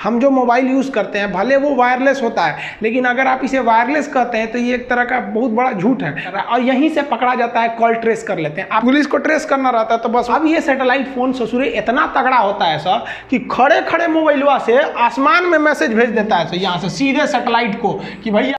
हम जो mobile use करते हैं भले वो वायरलेस होता है, लेकिन अगर आप इसे वायरलेस कहते हैं तो ये एक तरह का बहुत बड़ा झूठ है और यहीं से पकड़ा जाता है, कॉल ट्रेस कर लेते हैं। आप पुलिस को ट्रेस करना रहता है तो बस अब ये सैटेलाइट फोन ससुरे इतना तगड़ा होता है सर कि खड़े खड़े मोबाइलवा से आसमान में मैसेज भेज देता है, यहाँ से सीधे सैटेलाइट को कि भैया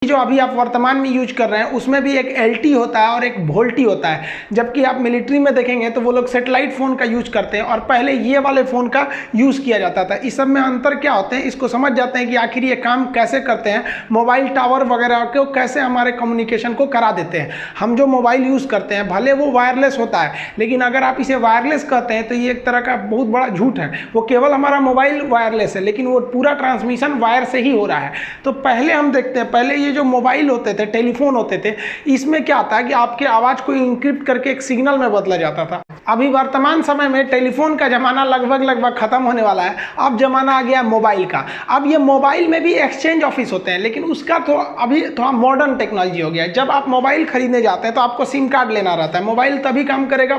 जो अभी आप वर्तमान में यूज कर रहे हैं उसमें भी एक LT होता है और एक वोल्टी होता है, जबकि आप मिलिट्री में देखेंगे तो वो लोग सैटेलाइट फ़ोन का यूज करते हैं और पहले ये वाले फ़ोन का यूज़ किया जाता था। इस सब में अंतर क्या होते हैं, इसको समझ जाते हैं कि आखिर ये काम कैसे करते हैं, मोबाइल टावर वगैरह को कैसे हमारे कम्युनिकेशन को करा देते हैं। हम जो मोबाइल यूज़ करते हैं भले वो वायरलेस होता है, लेकिन अगर आप इसे वायरलेस कहते हैं तो ये एक तरह का बहुत बड़ा झूठ है। वो केवल हमारा मोबाइल वायरलेस है, लेकिन वो पूरा ट्रांसमिशन वायर से ही हो रहा है। तो पहले हम देखते हैं, पहले ये जो मोबाइल होते थे, टेलीफोन होते थे, इसमें क्या था कि आपके आवाज़ को इंक्रिप्ट करके एक सिग्नल में बदला जाता था। अभी वर्तमान समय में टेलीफोन का जमाना लगभग खत्म होने वाला है। अब जमाना आ गया मोबाइल का। अब ये मोबाइल में भी एक्सचेंज ऑफिस होते हैं, लेकिन उसका तो अभी थोड़ा मॉडर्न टेक्नोलॉजी हो गया है। जब आप मोबाइल खरीदने जाते हैं तो आपको सिम कार्ड लेना रहता है। मोबाइल तभी काम करेगा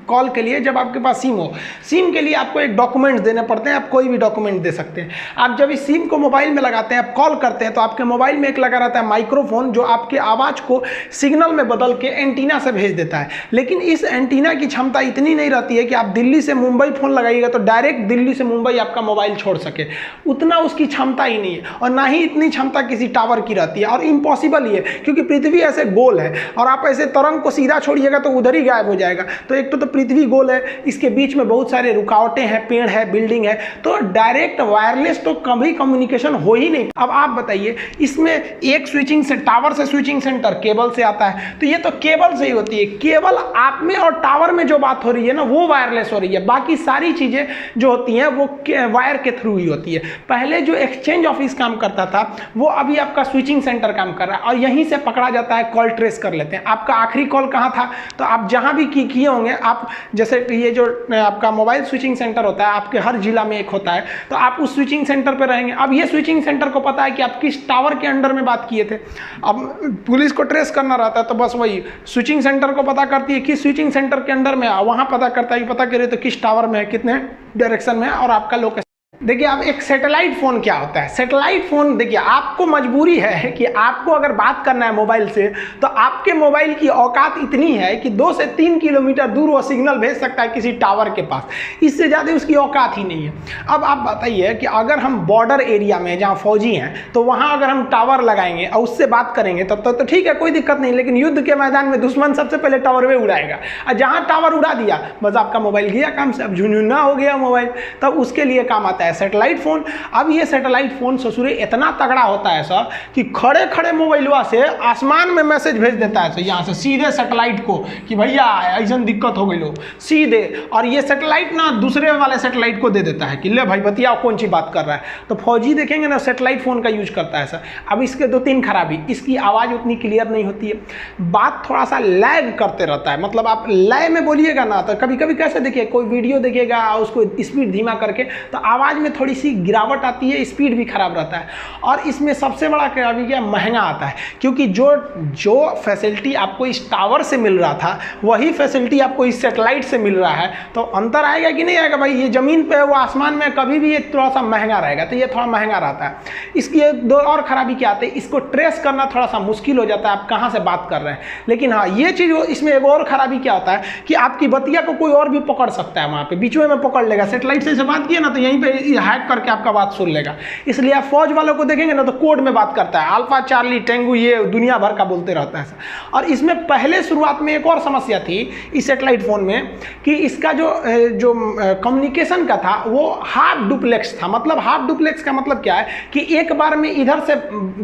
कॉल के लिए जब आपके पास सिम हो। सिम के लिए आपको एक डॉक्यूमेंट देने पड़ते हैं, आप कोई भी डॉक्यूमेंट दे सकते हैं। आप जब इस सिम को मोबाइल में लगाते हैं, आप कॉल करते हैं तो आपके मोबाइल में एक लगा रहता है माइक्रोफोन, जो आपके आवाज़ को सिग्नल में बदल के एंटीना से भेज देता है। लेकिन इस एंटीना की क्षमता इतनी नहीं रहती है कि आप दिल्ली से मुंबई फ़ोन लगाइएगा तो डायरेक्ट दिल्ली से मुंबई आपका मोबाइल छोड़ सके, उतना उसकी क्षमता ही नहीं है। और ना ही इतनी क्षमता किसी टावर की रहती है, और इम्पॉसिबल ही है क्योंकि पृथ्वी ऐसे गोल है और आप ऐसे तरंग को सीधा छोड़िएगा तो उधर ही गायब हो जाएगा। तो एक तो पृथ्वी गोल है, इसके बीच में बहुत सारे रुकावटें हैं, पेड़ है, बिल्डिंग है, तो डायरेक्ट वायरलेस तो कभी कम्युनिकेशन हो ही नहीं। अब आप बताइए, इसमें एक स्विचिंग से टावर से स्विचिंग सेंटर केबल से आता है, तो ये तो केबल से ही होती है। केवल आप में और टावर में जो बात हो रही है ना वो वायरलेस हो रही है, बाकी सारी चीजें जो होती हैं वो वायर के थ्रू ही होती है। पहले जो एक्सचेंज ऑफिस काम करता था वो अभी आपका स्विचिंग सेंटर काम कर रहा है और यहीं से पकड़ा जाता है, कॉल ट्रेस कर लेते हैं। आपका आखिरी कॉल कहाँ था, तो आप जहां भी किए होंगे, आप जैसे ये जो आपका मोबाइल स्विचिंग सेंटर होता है आपके हर जिला में एक होता है, तो आप उस स्विचिंग सेंटर पर रहेंगे। अब ये स्विचिंग सेंटर को पता है कि आप किस टावर के अंडर में बात किए थे। अब पुलिस को ट्रेस करना रहता है तो बस वही स्विचिंग सेंटर को पता करती है कि स्विचिंग सेंटर के अंडर में, वहां पता करता है कि पता करिए तो किस टावर में है, कितने डायरेक्शन में है और आपका लोकेशन। देखिए अब एक सैटेलाइट फ़ोन क्या होता है। सैटेलाइट फ़ोन देखिए, आपको मजबूरी है कि आपको अगर बात करना है मोबाइल से तो आपके मोबाइल की औकात इतनी है कि 2 से 3 किलोमीटर दूर वो सिग्नल भेज सकता है किसी टावर के पास, इससे ज़्यादा उसकी औकात ही नहीं है। अब आप बताइए कि अगर हम बॉर्डर एरिया में जहाँ फौजी हैं तो वहाँ अगर हम टावर लगाएंगे और उससे बात करेंगे तब तो ठीक है, कोई दिक्कत नहीं, लेकिन युद्ध के मैदान में दुश्मन सबसे पहले टावर में उड़ाएगा और जहाँ टावर उड़ा दिया बस आपका मोबाइल गया काम से, अब झुनझुना हो गया मोबाइल, तब उसके लिए काम आता है सैटेलाइट फोन। अब ये सैटेलाइट फोन ससुरे इतना तगड़ा होता है सर कि खड़े खड़े मोबाइलवा से आसमान में मैसेज भेज देता है यहाँ से सीधे सैटेलाइट को कि भैया ऐसा दिक्कत हो गई लो सीधे, और ये सैटेलाइट ना दूसरे वाले सैटेलाइट को दे देता है कि ले भाई बतियाओ कौन सी बात कर रहा है। तो फौजी देखेंगे ना सैटेलाइट फोन का यूज करता है सर। अब इसके 2-3 खराबी, इसकी आवाज़ उतनी क्लियर नहीं होती है, बात थोड़ा सा लैग करते रहता है, मतलब आप लय में बोलिएगा ना तो कभी कभी कैसे देखिए कोई वीडियो देखिएगा उसको स्पीड धीमा करके तो आवाज़ में थोड़ी सी गिरावट आती है, स्पीड भी खराब रहता है। और इसमें सबसे बड़ा खराबी क्या, महंगा आता है, क्योंकि जो फैसिलिटी आपको इस टावर से मिल रहा था वही फैसिलिटी आपको इस सैटेलाइट से मिल रहा है, तो अंतर आएगा कि नहीं आएगा भाई। ये ज़मीन पे वो आसमान में कभी भी ये थोड़ा सा महंगा रहेगा, तो ये थोड़ा महंगा रहता है। इसकी एक दो और खराबी क्या आती है, इसको ट्रेस करना थोड़ा सा मुश्किल हो जाता है, आप कहाँ से बात कर रहे हैं। लेकिन हाँ ये चीज़ इसमें एक और खराबी क्या होता है कि आपकी बतिया को कोई और भी पकड़ सकता है, वहाँ पे बीच में पकड़ लेगा। सैटेलाइट से बात किया ना तो यहीं पे हैक करके आपका बात सुन लेगा। इसलिए आप फौज वालों को देखेंगे ना तो कोड में बात करता है, अल्फा चार्ली टेंगू ये दुनिया भर का बोलते रहता है। और इसमें पहले शुरुआत में एक और समस्या थी इस सैटेलाइट फोन में कि इसका जो कम्युनिकेशन का था वो हाफ डुप्लेक्स था। मतलब हाफ डुप्लेक्स का मतलब क्या है कि एक बार में इधर से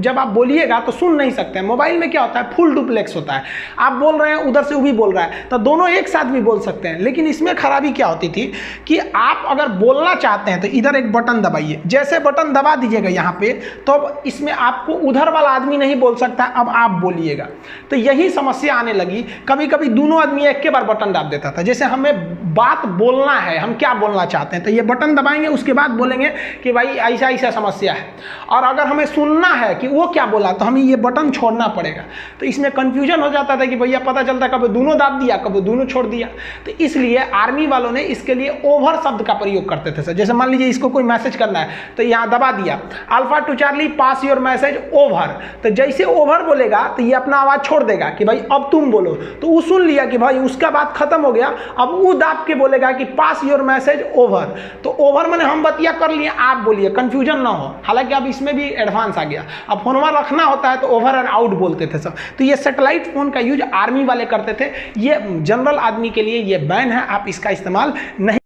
जब आप बोलिएगा तो सुन नहीं सकते। मोबाइल में क्या होता है, फुल डुप्लेक्स होता है, आप बोल रहे हैं उधर से वो भी बोल रहा है, तो दोनों एक साथ भी बोल सकते हैं। लेकिन इसमें खराबी क्या होती थी कि आप अगर बोलना चाहते हैं तो इधर एक बटन दबाइए, जैसे बटन दबा दीजिएगा यहाँ पे तो अब इसमें आपको उधर वाला आदमी नहीं बोल सकता, अब आप बोलिएगा। तो यही समस्या आने लगी, कभी कभी दोनों आदमी एक के बार बटन दाब देता था। जैसे हमें बात बोलना है, हम क्या बोलना चाहते हैं तो ये बटन दबाएंगे, उसके बाद बोलेंगे कि भाई ऐसा ऐसा समस्या है। और अगर हमें सुनना है कि वो क्या बोला तो हमें ये बटन छोड़ना पड़ेगा। तो इसमें कंफ्यूजन हो जाता था कि भैया पता चलता कभी दोनों दाब दिया कभी दोनों छोड़ दिया। तो इसलिए आर्मी वालों ने इसके लिए ओवर शब्द का प्रयोग करते थे सर। जैसे मान लीजिए को कोई मैसेज करना है तो यहाँ दबा दिया, alpha two Charlie pass your message over, तो जैसे ओवर बोलेगा तो ये अपना आवाज़ छोड़ देगा कि भाई अब तुम बोलो, तो वो सुन लिया कि भाई उसका बात खत्म हो गया, अब वो दाब के बोलेगा कि पास योर मैसेज ओवर, तो ओवर मैंने हम बतिया कर लिए, आप बोलिए, कंफ्यूजन ना हो। हालांकि अब इसमें भी एडवांस आ गया, अब फोनवा रखना होता है तो ओवर एंड आउट बोलते थे सब। तो ये सैटेलाइट फोन का यूज आर्मी वाले करते थे, ये जनरल आदमी के लिए ये बैन है, आप इसका इस्तेमाल नहीं